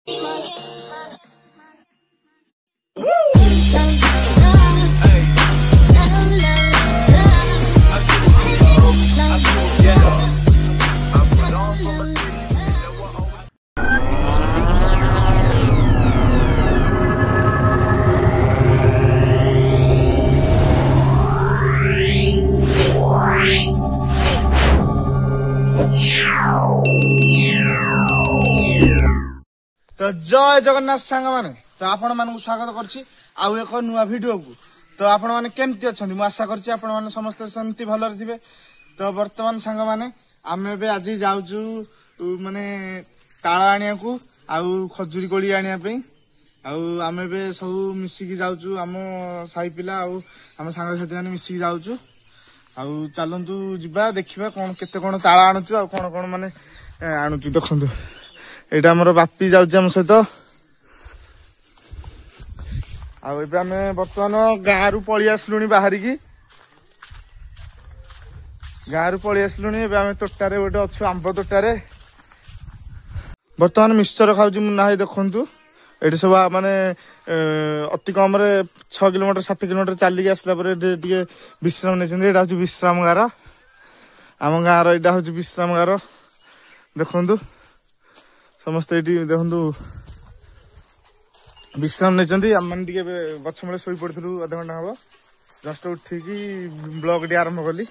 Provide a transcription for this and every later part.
तो जय जगन्नाथ सांग माने तो आपण मानकु स्वागत करछि आउ एक नुआ वीडियो को। तो आपण माने केमति अछंती मु आशा करछि आपण माने समस्त सेमति भलो रहिबे। तो वर्तमान सांग माने आमे बे आज जाउछु माने ताळ आनिया को आउ खजुरी कोली आनिया पे आउ आमे बे सब मिसिकी जाउछु आम साई पिला आउ आम सांग साथी माने मिसिकी जाउछु आउ चलंतु जिबा देखिबा कोन केते कोन ताळ आनुछु आ कोन कोन माने आनुछु देखंतु। एटा हमर बापी जाउछि हम सहित आउ एबे आमे वर्तमान गाँ रु पळी आसलुनी बाहरी की गाँ रु पळी आसलुनी। एबे आमे तोटारे गोटे अछु आंब तोटारे वर्तमान मिक्सचर खाउछि मुन्ना भाई देखंतु। एठी सब माने अति कम रे 6 किलोमीटर 7 किलोमीटर चली के आसला परे टिके विश्राम नेछन। एटा होछि विश्राम गार आम गाँ रो एटा होछि विश्राम गार देखंतु। समस्त ये देखु विश्राम नहीं आम मैंने गछ मूले शोई पड़ू अध घंटा हम जस्ट उठिकी ब्लॉग टी आरंभ कली।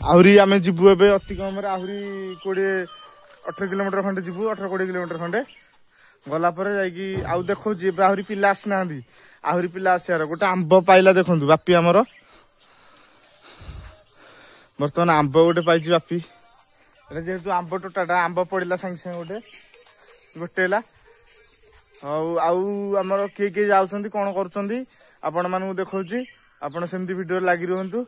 आहरी आम जीवु ए अति कम आहरी 20-18 किलोमीटर खंडे जीवु 18-20 किलोमीटर खंडे गलापर जा देखो आहरी पिला आसना आहरी पिला आसार गोटे आंब पाइला देखु बापी आमर बर्तमान आंब गोटे पाई बापी जेहेतु आंब टोटाटा आंब पड़ा सागे सागे गोटे गोटेला आमर किए किए जाऊँच कौन कर मानू देखा आपड़ सेमती भिडियो लगी रुहतु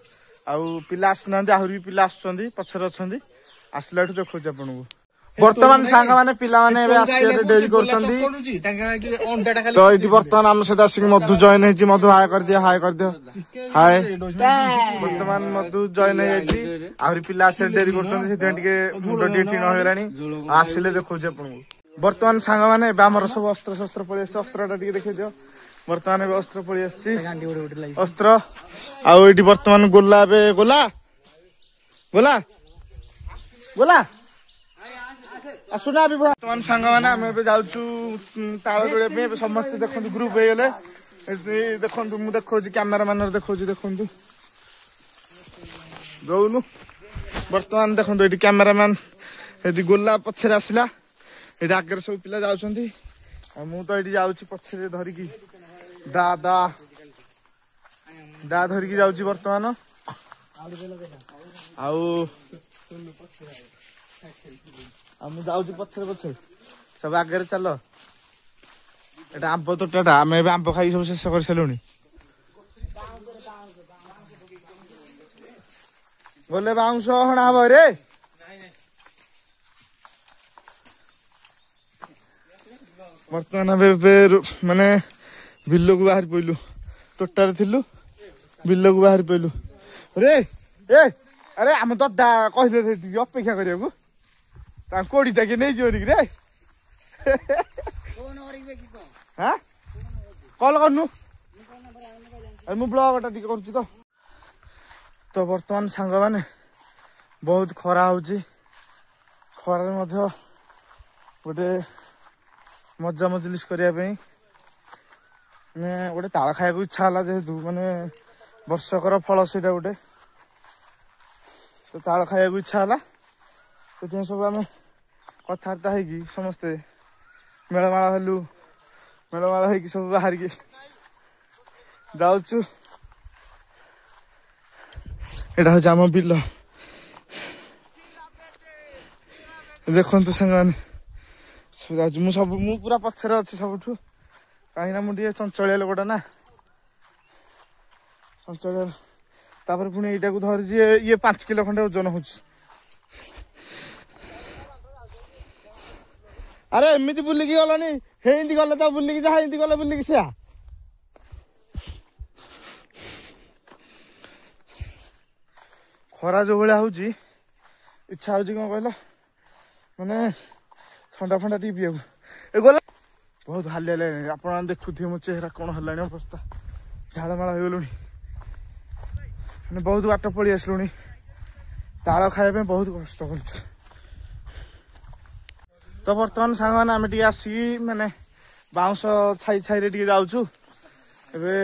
आउ पिला आसना आहरी भी पिला आसुँच पछर अच्छा आसला देखा आपन को बर्तमान सांग माने पिला माने डेरी कर बर्तमान आम सहित आसिक मधु जॉइन है मधु हाय कर दिया हाय बर्तमान मधु जॉइन है आहरी पिला आसे डेरी कर मुंड टी टीण हो आसिले देखा आपन को बर्तमान सांग माने आमर सब अस्त्र शस्त्र पलि अस्त्रटा देखा दियो। बर्तमान अस्त्र पलि अस्त्र आउ बर्तमान गोला गोला गोला गोला आसुना भी बर्तमान सांग माने आम जाऊँ ताल जोड़े समस्त देखो ग्रुप हो गले देखु मुझे देखा कैमेरा मान देखा देखु दौनु बर्तमान देखो ये कैमेरामैन ये गोला पछरे आसला ये आगे सब पिला जाऊँच मु तो ये जाऊँ पछरे धरिकी दा दा दा धरिकी जाऊँ बर्तमान आम जाऊँ पछरे पछरे सब आगे चल एटा आंब तोटाटा आम आंब खाई सब शेष कर सारूँ बोले बाउंश हणा हम रे बर्तमान माने बिल को बाहर पइलु तोटारे थिलु बिल को बाहर पइलु रे ए अरे आम ददा कहले अपेक्षा करिया कोड़ीटा के नहीं जोरी रे हाँ कल करनु मु ब्लॉगटा टी कर तो बर्तमान सांग माने बहुत खरा होची खरार मध्य गोटे मजा मजलिस करने गोटे ताल खाया इच्छा है जेहेतु माने वर्षकर फल से गोटे तो ताल खाया इच्छा है से सब आम कथबार्ता हो समस्ते मेलमाला हेलु मेलमाला हो सब बाहर की जाऊँ। एटा हूँ आम बिल देखु सांग सब मु पूरा पछरे अच्छे सब कहीं मुझे चंचलिया लोकटा ना चंचलिया तापर पुणी यहाँ को धरी ये 5 किलो खंडे ओजन हो। अरे एमती बुलिकी गलानी हेंती गले तो बुलिकी जा हेंती गले बुलिकी से खरा जो भाया हूँ इच्छा हूँ कौन कहला माने ଥଣ୍ଡା ଫଣ୍ଡା ଟିକେ ପିଇବାକୁ ଏ ଗଲା ବହୁତ ହାଲିଆ ହେଲାଣି ଆପଣମାନେ ଦେଖୁଥିବେ ମୋ ଚେହେରା କ'ଣ ହେଲାଣି ଅବସ୍ଥା ଝାଳମାଳ ହେଇଗଲୁଣି ମାନେ ବହୁତ ବାଟ ପଳେଇ ଆସିଲୁଣି ତାଳ ଖାଇବା ପାଇଁ ବହୁତ କଷ୍ଟ କରୁଛୁ ତ ବର୍ତ୍ତମାନ ସାଙ୍ଗମାନେ ଆମେ ଟିକେ ଆସିକି ମାନେ ବାଉଁଶ ଛାଇରେ ଟିକେ ଯାଉଛୁ ଏବେ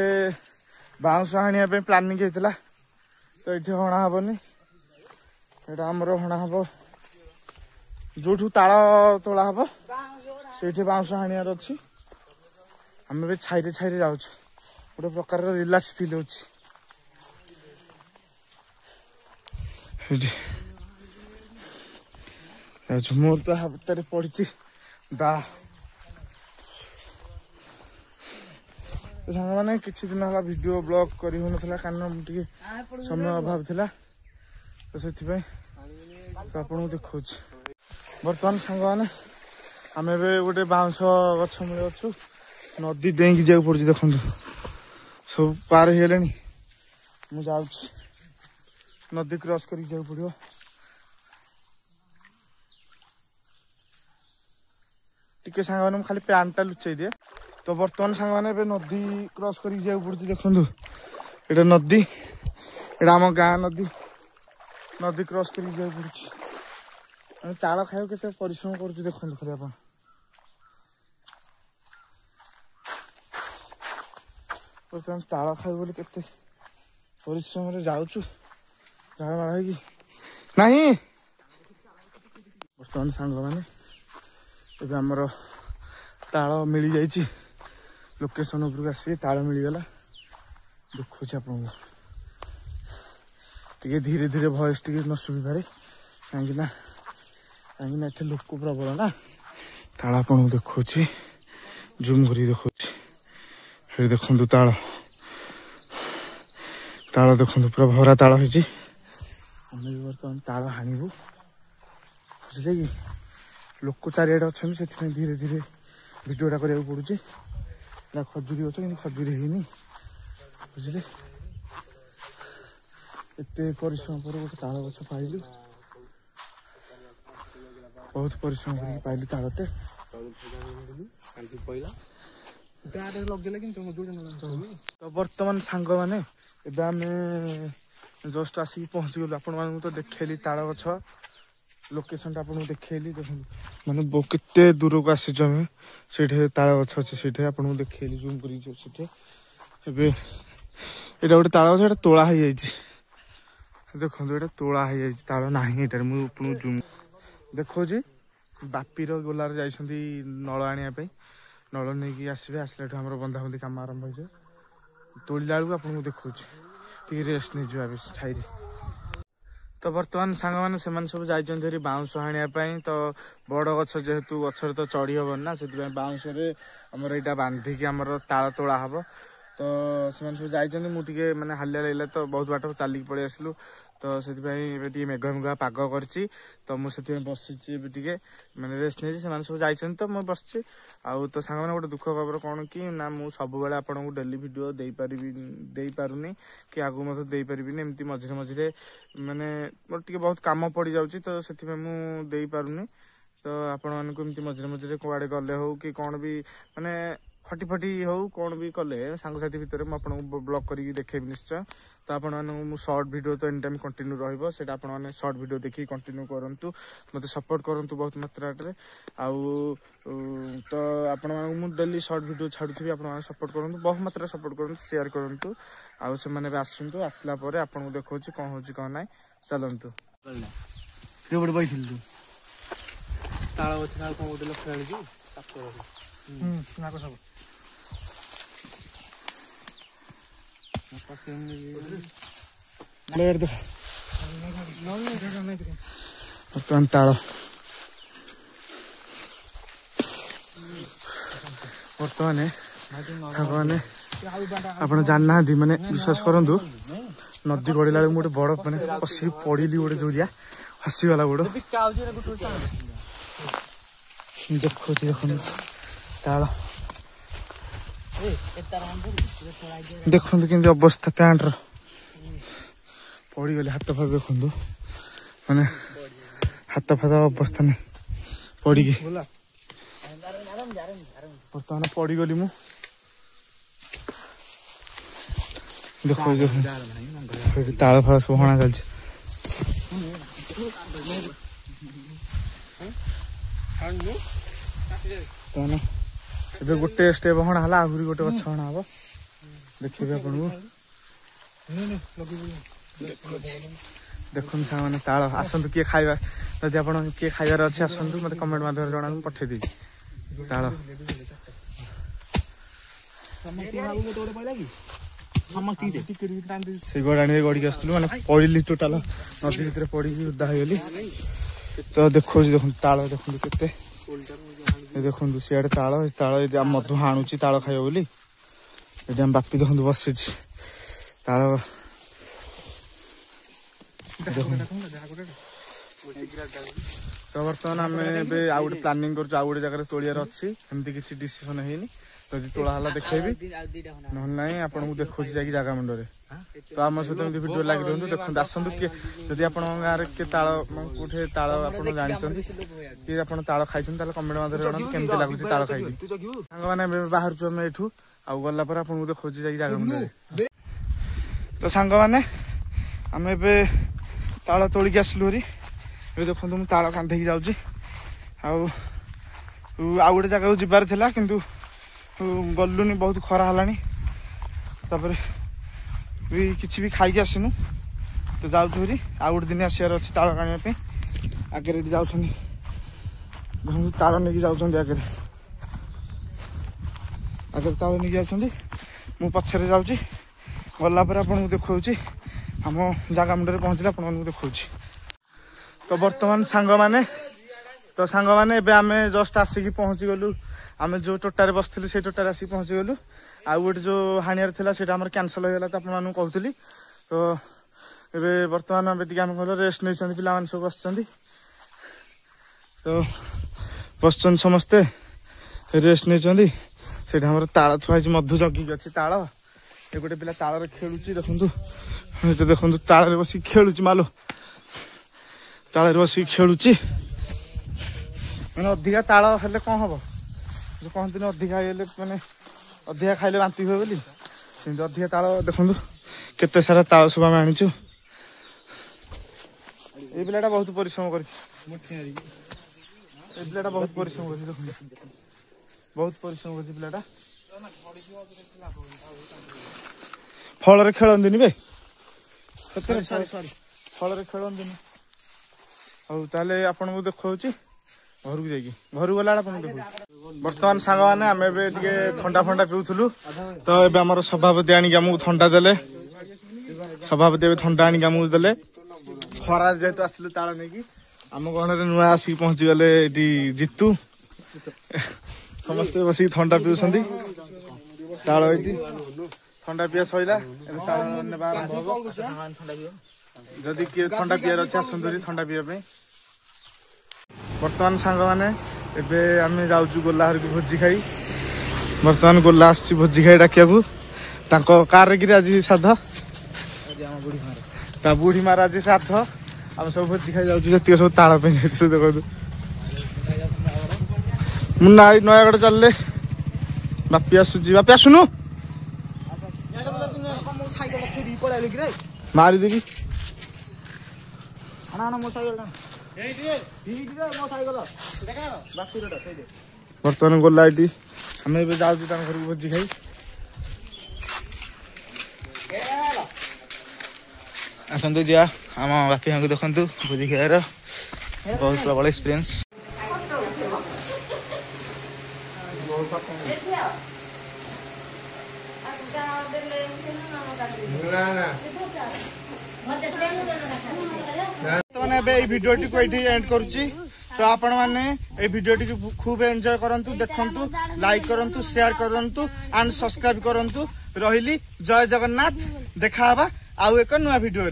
ବାଉଁଶ ଆଣିବା ପାଇଁ ପ୍ଲାନିଂ ହେଇଥିଲା ତ ଏଠି ହଣା ହବନି ଏଇଟା ଆମର ହଣା ହବ ଯୋଉଠୁ ତାଳ ତୋଳା ହବ ସେଇଠି ବାଉଁଶ ଆଣିବାର ଅଛି ଆମେ ଏବେ ଛାଇରେ ଯାଉଛୁ ଗୋଟେ ପ୍ରକାରର ରିଲାକ୍ସ ଫିଲ୍ ହଉଛି ଏଇଠି ଯାଉଛୁ ମୋର ତ ହାତରେ ପଡିଛି ଦା ସାଙ୍ଗମାନେ କିଛି ଦିନ ହେଲା ଭିଡ଼ିଓ ବ୍ଲଗ କରି ହେଉନଥିଲା କାରଣ ଟିକେ ସମୟ ଅଭାବ ଥିଲା ତ ସେଥିପାଇଁ ଆପଣଙ୍କୁ ଦେଖାଉଛି ବର୍ତ୍ତମାନ ସାଙ୍ଗମାନେ ଆମେ ଏବେ ଗୋଟେ ବାଉଁଶ ଗଛ ମୂଳେ ଅଛୁ ନଦୀ ଡେଇଁକି ଯିବାକୁ ପଡୁଛି ଦେଖନ୍ତୁ ସବୁ ପାର ହେଇଗଲେଣି ମୁଁ ଯାଉଛି ନଦୀ କ୍ରସ୍ କରିକି ଯିବାକୁ ପଡିବ ଟିକେ ସାଙ୍ଗମାନେ ମୁଁ ଖାଲି ପ୍ୟାଣ୍ଟଟା ଲୁଚେଇ ଦିଏ ତ ବର୍ତ୍ତମାନ ସାଙ୍ଗମାନେ ଏବେ ନଦୀ କ୍ରସ୍ କରିକି ଯିବାକୁ ପଡୁଛି ଦେଖନ୍ତୁ ଏଇଟା ନଦୀ ଏଇଟା ଆମ ଗାଁ ନଦୀ କ୍ରସ୍ କରିକି ଯିବାକୁ ପଡୁଛି ଆମେ ତାଳ ଖାଇବାକୁ କେତେ ପରିଶ୍ରମ କରୁଛୁ ଦେଖନ୍ତୁ ଖାଲି ଆପଣ ବର୍ତ୍ତମାନ ତାଳ ଖାଇବୁ ବୋଲି କେତେ ପରିଶ୍ରମରେ ଯାଉଛୁ ଝାଳମାଳ ହେଇକି ନାହିଁ ବର୍ତ୍ତମାନ ସାଙ୍ଗମାନେ ଏବେ ଆମର ତାଳ ମିଳିଯାଇଛି ଲୋକେସନ ଉପରକୁ ଆସିକି ତାଳ ମିଳିଗଲା ଦେଖୁଛି ଆପଣଙ୍କୁ ଟିକେ ଧୀରେ ଧୀରେ ଭଏସ୍ ଟିକେ ନ ଶୁଭିପାରେ କାହିଁକି ନା ଏଠି ଲୋକ ପ୍ରବଳ ନା ତାଳ ଆପଣଙ୍କୁ ଦେଖାଉଛି ଜୁମ୍ କରିକି ଦେଖାଉଛି ଏଠି ଦେଖନ୍ତୁ ତାଳ ଦେଖନ୍ତୁ ପୁରା ଭରା ତାଳ ହେଇଛି ଆମେ ବି ବର୍ତ୍ତମାନ ତାଳ ହାଣିବୁ ବୁଝିଲେ କି ଲୋକ ଚାରିଆଡ଼େ ଅଛନ୍ତି ସେଥିପାଇଁ ଧୀରେ ଧୀରେ ଭିଡ଼ିଓଟା କରିବାକୁ ପଡୁଛି ଏଇଟା ଖଜୁରୀ ଗଛ କିନ୍ତୁ ଖଜୁରୀ ହେଇନି ବୁଝିଲେ ଏତେ ପରିଶ୍ରମ ପରେ ଗୋଟେ ତାଳ ଗଛ ପାଇଲୁ ବହୁତ ପରିଶ୍ରମ କରିକି ପାଇଲୁ ତାଳଟେ ତ ବର୍ତ୍ତମାନ ସାଙ୍ଗମାନେ ଏବେ ଆମେ ଜଷ୍ଟ ଆସିକି ପହଞ୍ଚିଗଲୁ ଆପଣମାନଙ୍କୁ ତ ଦେଖେଇଲି ତାଳ ଗଛ ଲୋକେସନଟା ଆପଣଙ୍କୁ ଦେଖେଇଲି ଦେଖନ୍ତୁ ମାନେ କେତେ ଦୂରକୁ ଆସିଛୁ ଆମେ ସେଇଠି ତାଳ ଗଛ ଅଛି ସେଇଠି ଆପଣଙ୍କୁ ଦେଖେଇଲି ଜୁମ୍ କରିକି ସେଠି ଏବେ ଏଇଟା ଗୋଟେ ତାଳ ଗଛ ଏଇଟା ତୋଳା ହେଇଯାଇଛି ଦେଖନ୍ତୁ ଏଇଟା ତୋଳା ହେଇଯାଇଛି ତାଳ ନାହିଁ ଏଇଟାରେ ମୁଁ ଆପଣଙ୍କୁ ଜୁମ୍ ଦେଖାଉଛି ବାପିର ଗୋଲାର ଯାଇଛନ୍ତି ନଳ ଆଣିବା ପାଇଁ ନଳ ନେଇକି ଆସିଲାଠୁ ଆମର ବନ୍ଧାବନ୍ଧି କାମ ଆରମ୍ଭ ହେଇଯିବ ତୋଳିଲା ବେଳକୁ ଆପଣଙ୍କୁ ଦେଖାଉଛି ଟିକେ ରେଷ୍ଟ ନେଇଯିବ ଏବେ ଛାଇରେ ତ ବର୍ତ୍ତମାନ ସାଙ୍ଗମାନେ ସେମାନେ ସବୁ ଯାଇଛନ୍ତି ହେରି ବାଉଁଶ ଆଣିବା ପାଇଁ ତ ବଡ଼ ଗଛ ଯେହେତୁ ଗଛରେ ତ ଚଢ଼ି ହେବନି ନା ସେଥିପାଇଁ ବାଉଁଶରେ ଆମର ଏଇଟା ବାନ୍ଧିକି ଆମର ତାଳ ତୋଳା ହେବ ତ ସେମାନେ ସବୁ ଯାଇଛନ୍ତି ମୁଁ ଟିକେ ମାନେ ହାଲିଆ ଲାଗିଲା ତ ବହୁତ ବାଟ ଚାଲିକି ପଳେଇ ଆସିଲୁ ତ ସେଥିପାଇଁ ଏବେ ଟିକେ ମେଘୁଆ ପାଗ କରିଛି ତ ମୁଁ ସେଥିପାଇଁ ବସିଛି ଏବେ ଟିକେ ମାନେ ରେଷ୍ଟ ନେଇଛି ସେମାନେ ସବୁ ଯାଇଛନ୍ତି ତ ମୁଁ ବସିଛି ଆଉ ତ ସାଙ୍ଗମାନେ ଗୋଟେ ଦୁଃଖ ଖବର କ'ଣ କି ନା ମୁଁ ସବୁବେଳେ ଆପଣଙ୍କୁ ଡେଲି ଭିଡ଼ିଓ ଦେଇପାରୁନି କି ଆଗକୁ ମଧ୍ୟ ଦେଇପାରିବିନି ଏମିତି ମଝିରେ ମାନେ ମୋର ଟିକେ ବହୁତ କାମ ପଡ଼ିଯାଉଛି ତ ସେଥିପାଇଁ ମୁଁ ଦେଇପାରୁନି ତ ଆପଣମାନଙ୍କୁ ଏମିତି ମଝିରେ କୁଆଡ଼େ ଗଲେ ହଉ କି କ'ଣ ବି ମାନେ ଫଟି ହଉ କ'ଣ ବି କଲେ ସାଙ୍ଗସାଥି ଭିତରେ ମୁଁ ଆପଣଙ୍କୁ ବ୍ଲଗ୍ କରିକି ଦେଖେଇବି ନିଶ୍ଚୟ ତ ଆପଣମାନଙ୍କୁ ମୁଁ ସର୍ଟ ଭିଡ଼ିଓ ତ ଏନି ଟାଇମ୍ କଣ୍ଟିନ୍ୟୁ ରହିବ ସେଇଟା ଆପଣମାନେ ସର୍ଟ ଭିଡ଼ିଓ ଦେଖିକି କଣ୍ଟିନ୍ୟୁ କରନ୍ତୁ ମୋତେ ସପୋର୍ଟ କରନ୍ତୁ ବହୁତ ମାତ୍ରାରେ ଆଉ ତ ଆପଣମାନଙ୍କୁ ମୁଁ ଡେଲି ସର୍ଟ ଭିଡ଼ିଓ ଛାଡ଼ୁଥିବି ଆପଣମାନେ ସପୋର୍ଟ କରନ୍ତୁ ବହୁତ ମାତ୍ରାରେ ସପୋର୍ଟ କରନ୍ତୁ ସେୟାର କରନ୍ତୁ ଆଉ ସେମାନେ ଏବେ ଆସନ୍ତୁ ଆସିଲା ପରେ ଆପଣଙ୍କୁ ଦେଖାଉଛି କ'ଣ ହେଉଛି କ'ଣ ନାହିଁ ଚାଲନ୍ତୁ ଗୋଟେ ବଇଥିଲି ତୁ ତାଳ ଗଛ କ'ଣ ଗୋଟେ ଲକ୍ଷ୍ୟ ଆଣିଛୁ ସବୁ ବର୍ତ୍ତମାନ ତାଳ ବର୍ତ୍ତମାନ ସାଙ୍ଗମାନେ ଆପଣ ଜାଣିନାହାନ୍ତି ମାନେ ବିଶ୍ୱାସ କରନ୍ତୁ ନଦୀ ଗଡ଼ିଲା ବେଳକୁ ଗୋଟେ ବଡ଼ ମାନେ ପଶିକି ପଡ଼ିଲି ଗୋଟେ ଜୋରିଆ ହସିଗଲା ଗୋଡ଼ ଦେଖୁଛି ଦେଖନ୍ତୁ ତାଳ ଦେଖନ୍ତୁ କେମିତି ଅବସ୍ଥା ପ୍ୟାଣ୍ଟର ପଡ଼ିଗଲି ହାତ ଫାତ ଦେଖନ୍ତୁ ମାନେ ହାତ ଫାତ ଅବସ୍ଥା ନାହିଁ ପଡ଼ିକି बर्तमान पड़गली मु देखो ताल फाल सब हणा चलছে गोटे स्टेप हणा हला आहुरी गोटे गछ हणा हबो देखिबे आपन देखुन सामाने ताल आसंतु किए खाइबा जदि आपन किए खाइबार अछि आसंतु मते कमेंट माध्यम जणा पठे दी ताल से गड़ाणी गड़ी आसलु माने पड़िली टोटाल नदी भीतर पड़ी उदा होगली तो देखो देखो ताल देखो केते देखो सियाड़े ताल ताल मधु हाणुची ताल खाइब बोली ये आम बापी देखो बसी ताल तो बर्तमान आम आउ गोटे प्लानिंग कर आउ गोटे जगह तोड़ियार अच्छी एमती किसी डिसीजन है जदि तोड़ा है देखेबी ना आपको देखो जगह मुंडे तो आम सहित भिडियो लगे दिखाँ देखो आसतु किए जदि आप गाँव में किए ताल कौटे ताल आप जानते कि आप ताल खाई कमेंट मध्य जना केमती लगुच ताल खाई सांग मैंने बाहर आम यू आउ गला आपको देखो जगह मुंडे तो सांग मैंने आम ए ताल तोलिक आसलु हरी ये देखो मुझे ताल कांधे जाऊँगी आउ गोटे जगह जबार था किंतु गलुनी बहुत खरा है किसी भी खाई आसनु तो जाऊँ आउ गोटे दिन आसार अच्छे ताल काढ़ा आगे जाऊँ ताल नहीं जाऊँ आगे आगे ताल नहीं जाऊँ मु पछरे जाऊँगी गलापर आपको देखा आम जगह मुंडे पहुँचले आप देखा तो बर्तमान सांग मैंने आम जस्ट आसिक पहुँची गलु आम जो टोटारे बसलु से टोटारे आसिक पहुँची गलु आउ गोटे जो हानियार था सीटा आम कैनसल होगा तो आपको कहती तो ये बर्तमान आम कह रेस्ट नहीं पिला सब बस तो बस समस्ते रेस्ट नहीं से ताल थुआई मधु जगिक अच्छी ताल ये गोटे पिला ताल खेलुची देखु तो देखो ताल बस खेलुची मालो ताल बस खेलुची मैंने अधिका ताल हेल्ले कौन हम जो कहते अधिका मैंने अधिका खाइले बांति हुए बोली अधिका ताल देखु केते सारा ताल सब आम आनीचु ये पिलाटा बहुत परिश्रम कर बहुत परिश्रम कर बहुत परिश्रम कर पिलाटा फल खेलती बे फल खेलती हूँ ताले आपन को देखा घर को जाइए घर गला आप देख बर्तमान सांग मैंने आम ठंडा फंडा पीऊलु तो ये आम सभापति आणिक आमको ठंडा देले सभापति ठंडा आणिक आमको देले खरा जेहेतु आसलु ताल नहीं आम गहन नुआ आसिक पहुंची गले जितू समस्ते बस ठंडा पीउछंती ताल ये ठंडा पिया सैला जदि किए ठंडा पियार अच्छे सुंदरी ठंडा पीवा बर्तमान सांग मैंने एबे आम जाऊँ गोलाहर को भोजी खाई बर्तमान गोला आस भोजी खाई डाकिया कार आज साध बुढ़ी मार आज साध आम सब भोजी खाई जाऊँ जी सब ताल देखो मुन्ना नयागढ़ चलले बापी आसुची बापी आसुनु मारिदेवी बर्तमान गला ये आम ए जाऊँ घर को भोजी खाई आसतु जा आम बापी को देखु भोजी खाइबार बहुत प्रबल एक्सपीरियंस भिडियोटी को ये एंड करुच्ची तो आपण मैंने ये भिडियोटी खूब एंजॉय करंतु देखंतु लाइक करंतु शेयर करंतु एंड सब्सक्राइब करंतु रहिली जय जगन्नाथ देखा आउ एक नुआ भिडियो।